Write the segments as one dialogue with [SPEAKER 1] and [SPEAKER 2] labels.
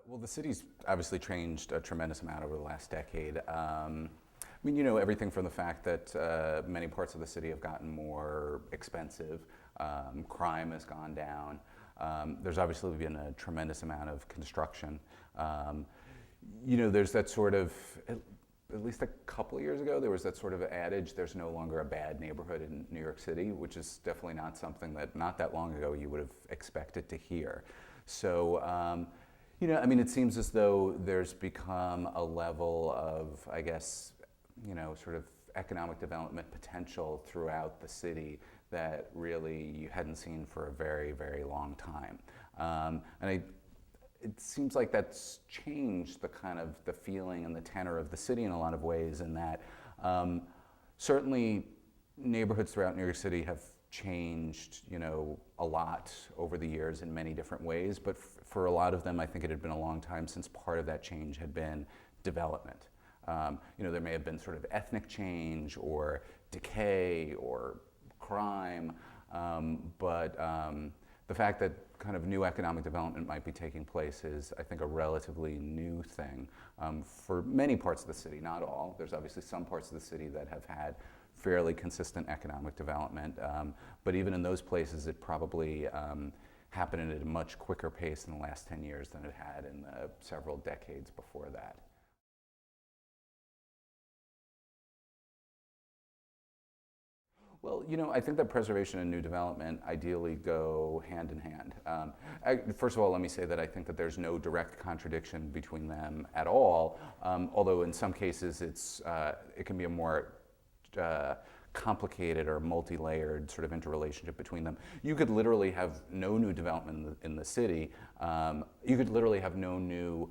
[SPEAKER 1] Well, the city's obviously changed a tremendous amount over the last decade. I mean, everything from the fact that many parts of the city have gotten more expensive, crime has gone down. There's obviously been a tremendous amount of construction. There's that sort of, at least a couple of years ago, there was that sort of adage, there's no longer a bad neighborhood in New York City, which is definitely not something that not that long ago you would have expected to hear. So, I mean, it seems as though there's become a level of, I guess, sort of economic development potential throughout the city that really you hadn't seen for a very, very long time. It seems like that's changed the kind of the feeling and the tenor of the city in a lot of ways, in that certainly neighborhoods throughout New York City have changed, a lot over the years in many different ways, but for a lot of them, I think it had been a long time since part of that change had been development. There may have been sort of ethnic change or decay or crime, but the fact that kind of new economic development might be taking place is, I think, a relatively new thing for many parts of the city, not all. There's obviously some parts of the city that have had fairly consistent economic development, but even in those places it probably happened at a much quicker pace in the last 10 years than it had in the several decades before that. Well, I think that preservation and new development ideally go hand in hand. First of all, let me say that I think that there's no direct contradiction between them at all, although in some cases it can be a more complicated or multi-layered sort of interrelationship between them. You could literally have no new development in the city. You could literally have no new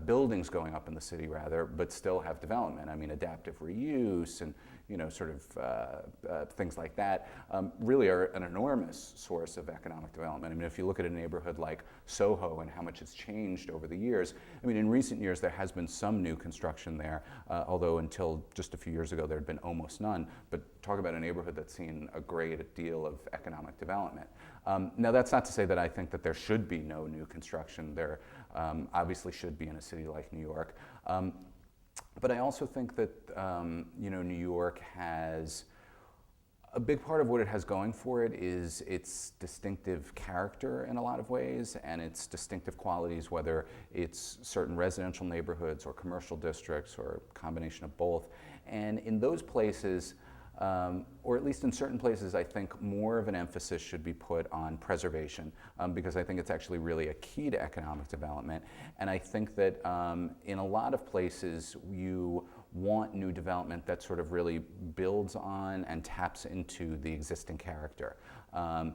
[SPEAKER 1] buildings going up in the city, rather, but still have development. I mean, adaptive reuse and sort of things like that really are an enormous source of economic development. I mean, if you look at a neighborhood like Soho and how much it's changed over the years, I mean, in recent years there has been some new construction there, although until just a few years ago there had been almost none. But talk about a neighborhood that's seen a great deal of economic development. Now, that's not to say that I think that there should be no new construction. There obviously should be in a city like New York. But I also think that New York has a big part of what it has going for it is its distinctive character in a lot of ways, and its distinctive qualities, whether it's certain residential neighborhoods or commercial districts or a combination of both. And in those places, or at least in certain places, I think more of an emphasis should be put on preservation, because I think it's actually really a key to economic development. And I think that in a lot of places you want new development that sort of really builds on and taps into the existing character. I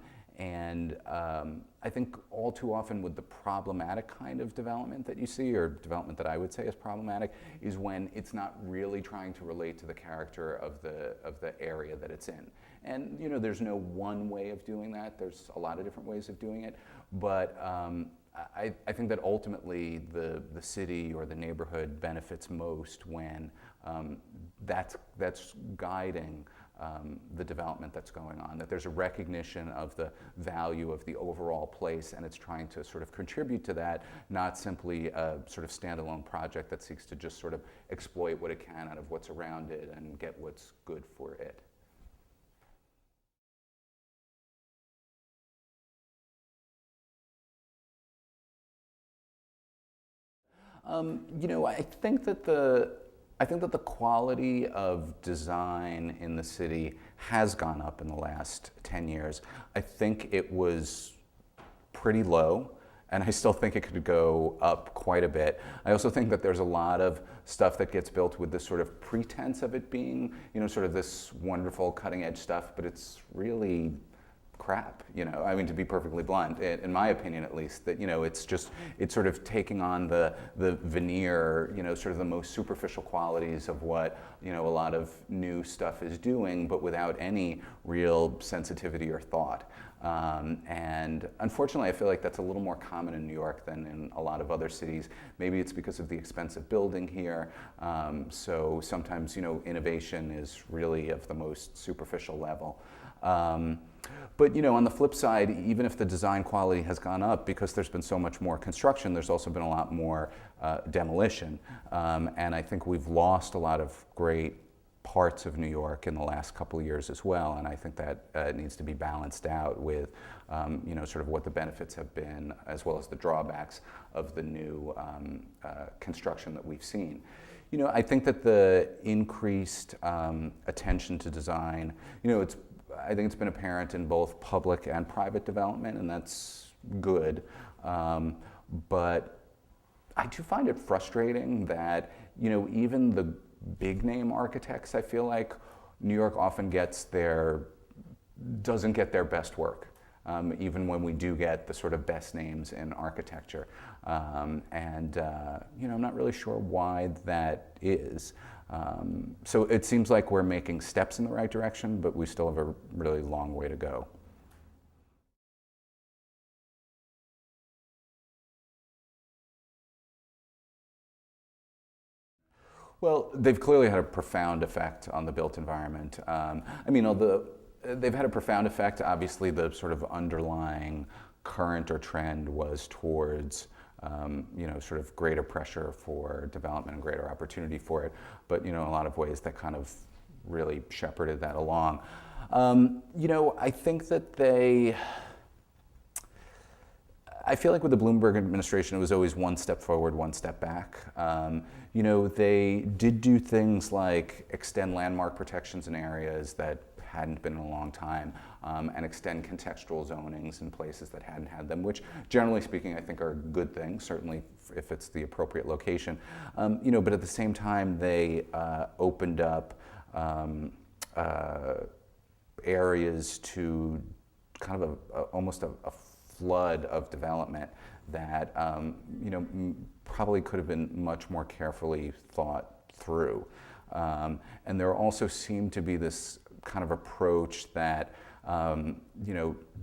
[SPEAKER 1] think all too often with the problematic kind of development that you see, or development that I would say is problematic, is when it's not really trying to relate to the character of the area that it's in. And there's no one way of doing that. There's a lot of different ways of doing it. But I think that ultimately the city or the neighborhood benefits most when that's guiding the development that's going on, that there's a recognition of the value of the overall place, and it's trying to sort of contribute to that, not simply a sort of standalone project that seeks to just sort of exploit what it can out of what's around it and get what's good for it. I think that the quality of design in the city has gone up in the last 10 years. I think it was pretty low, and I still think it could go up quite a bit. I also think that there's a lot of stuff that gets built with this sort of pretense of it being, sort of this wonderful cutting edge stuff, but it's really crap, I mean, to be perfectly blunt, in my opinion at least, that, it's sort of taking on the veneer, sort of the most superficial qualities of what, a lot of new stuff is doing, but without any real sensitivity or thought. And unfortunately, I feel like that's a little more common in New York than in a lot of other cities. Maybe it's because of the expensive building here. So sometimes, innovation is really of the most superficial level. But on the flip side, even if the design quality has gone up, because there's been so much more construction, there's also been a lot more demolition. And I think we've lost a lot of great parts of New York in the last couple of years as well. And I think that needs to be balanced out with, sort of what the benefits have been, as well as the drawbacks of the new construction that we've seen. I think that the increased attention to design, I think it's been apparent in both public and private development, and that's good. But I do find it frustrating that, even the big name architects, I feel like New York often doesn't get their best work. Even when we do get the sort of best names in architecture. I'm not really sure why that is. So it seems like we're making steps in the right direction, but we still have a really long way to go. Well, they've clearly had a profound effect on the built environment. Although they've had a profound effect, obviously the sort of underlying current or trend was towards sort of greater pressure for development and greater opportunity for it. But a lot of ways that kind of really shepherded that along. I think that I feel like with the Bloomberg administration, it was always one step forward, one step back. They did do things like extend landmark protections in areas that hadn't been in a long time, and extend contextual zonings in places that hadn't had them, which generally speaking I think are good things, certainly if it's the appropriate location. But at the same time they opened up areas to kind of almost a flood of development that probably could have been much more carefully thought through. And there also seemed to be this kind of approach that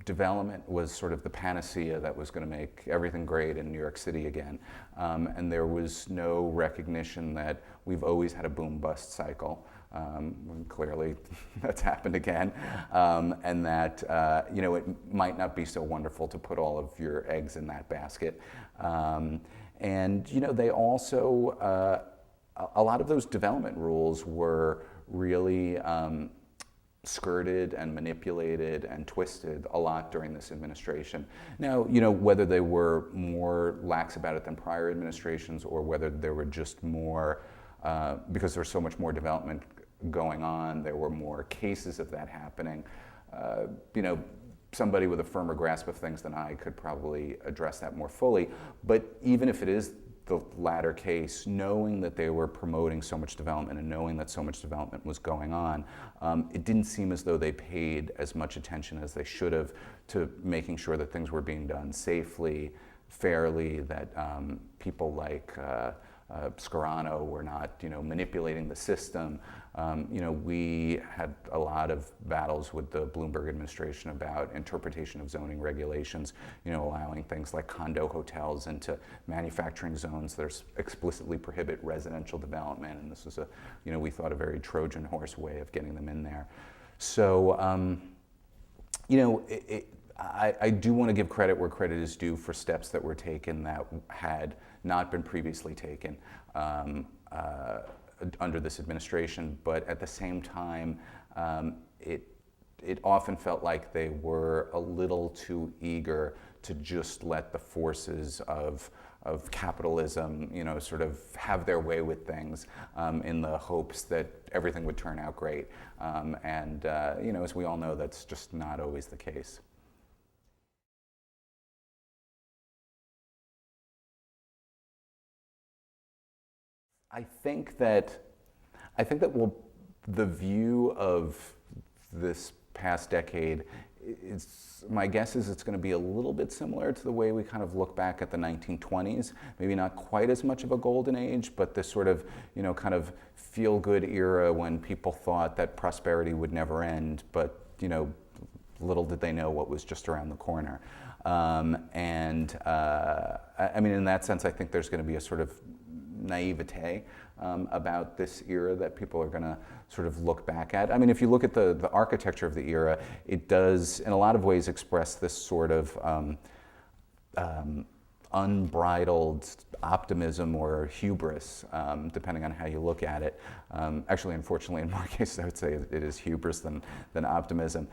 [SPEAKER 1] development was sort of the panacea that was going to make everything great in New York City again. And there was no recognition that we've always had a boom-bust cycle. Clearly that's happened again. And that it might not be so wonderful to put all of your eggs in that basket. They also, a lot of those development rules were really skirted and manipulated and twisted a lot during this administration. Now, whether they were more lax about it than prior administrations, or whether there were just more, because there's so much more development going on, there were more cases of that happening. Somebody with a firmer grasp of things than I could probably address that more fully. But even if it is the latter case, knowing that they were promoting so much development and knowing that so much development was going on, it didn't seem as though they paid as much attention as they should have to making sure that things were being done safely, fairly, that people like Scarano were not, manipulating the system. We had a lot of battles with the Bloomberg administration about interpretation of zoning regulations, allowing things like condo hotels into manufacturing zones that explicitly prohibit residential development. And this was we thought a very Trojan horse way of getting them in there. So, I do want to give credit where credit is due for steps that were taken that had not been previously taken under this administration, but at the same time, it often felt like they were a little too eager to just let the forces of capitalism, sort of have their way with things in the hopes that everything would turn out great. As we all know, that's just not always the case. I think that the view of this past decade my guess is it's going to be a little bit similar to the way we kind of look back at the 1920s. Maybe not quite as much of a golden age, but this sort of, kind of feel-good era when people thought that prosperity would never end, but, little did they know what was just around the corner. In that sense, I think there's going to be a sort of naivete about this era that people are going to sort of look back at. I mean, if you look at the architecture of the era, it does in a lot of ways express this sort of unbridled optimism or hubris, depending on how you look at it. Actually, unfortunately, in more cases, I would say it is hubris than optimism,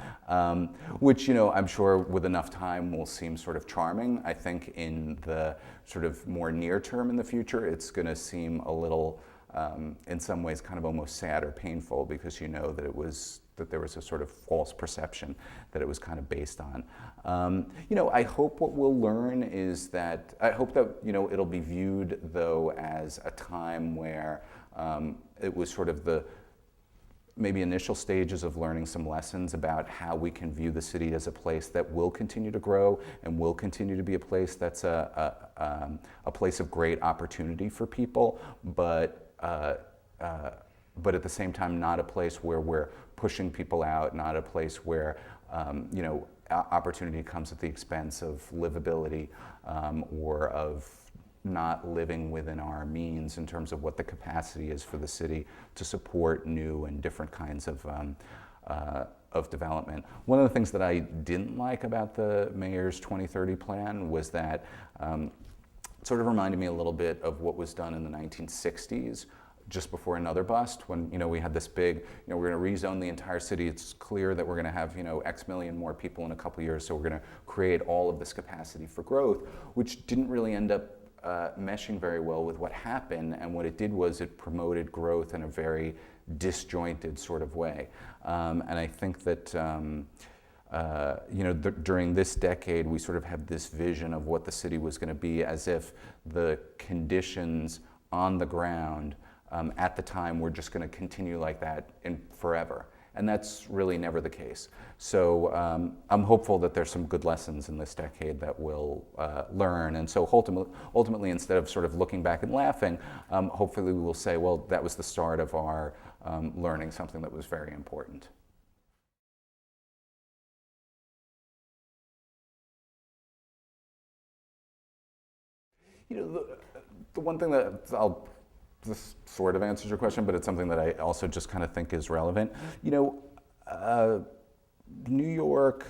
[SPEAKER 1] which, you know, I'm sure with enough time will seem sort of charming. I think in the sort of more near term in the future, it's going to seem a little, in some ways, kind of almost sad or painful, because you know that there was a sort of false perception that it was kind of based on. You know, I hope what we'll learn is that, I hope that, you know, it'll be viewed though as a time where it was sort of the maybe initial stages of learning some lessons about how we can view the city as a place that will continue to grow and will continue to be a place that's a place of great opportunity for people, but at the same time not a place where we're pushing people out, not a place where you know, opportunity comes at the expense of livability or of not living within our means in terms of what the capacity is for the city to support new and different kinds of development. One of the things that I didn't like about the mayor's 2030 plan was that it sort of reminded me a little bit of what was done in the 1960s, just before another bust, when, you know, we had this big, you know, we're going to rezone the entire city. It's clear that we're going to have, you know, X million more people in a couple years, so we're going to create all of this capacity for growth, which didn't really end up meshing very well with what happened. And what it did was it promoted growth in a very disjointed sort of way. And I think that you know, during this decade, we sort of have this vision of what the city was going to be, as if the conditions on the ground at the time we're just going to continue like that forever. And that's really never the case. So I'm hopeful that there's some good lessons in this decade that we'll learn. And so ultimately, instead of sort of looking back and laughing, hopefully we will say, well, that was the start of our learning something that was very important. You know, the one thing that this sort of answers your question, but it's something that I also just kind of think is relevant. You know, New York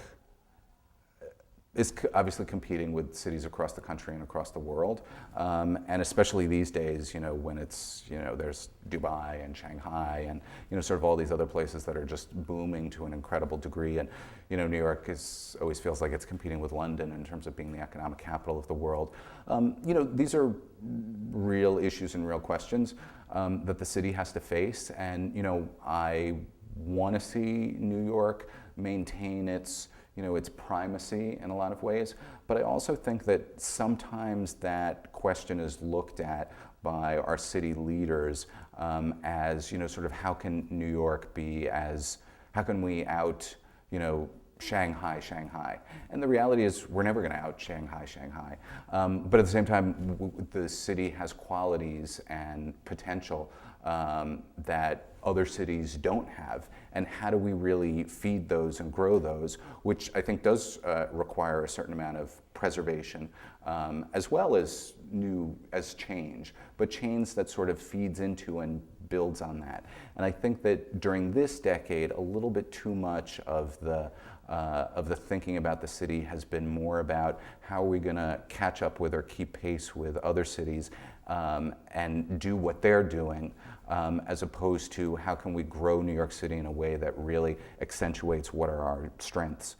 [SPEAKER 1] is obviously competing with cities across the country and across the world, and especially these days, you know, when it's, you know, there's Dubai and Shanghai and, you know, sort of all these other places that are just booming to an incredible degree. And, you know, New York always feels like it's competing with London in terms of being the economic capital of the world. You know, these are real issues and real questions that the city has to face. And, you know, I want to see New York maintain its, you know, its primacy in a lot of ways. But I also think that sometimes that question is looked at by our city leaders as, you know, sort of how can New York be how can we out, you know, Shanghai. And the reality is we're never going to out Shanghai. But at the same time, the city has qualities and potential that other cities don't have. And how do we really feed those and grow those, which I think does require a certain amount of preservation, as well as change, but change that sort of feeds into and builds on that. And I think that during this decade, a little bit too much of the thinking about the city has been more about how are we going to catch up with or keep pace with other cities and do what they're doing, as opposed to how can we grow New York City in a way that really accentuates what are our strengths.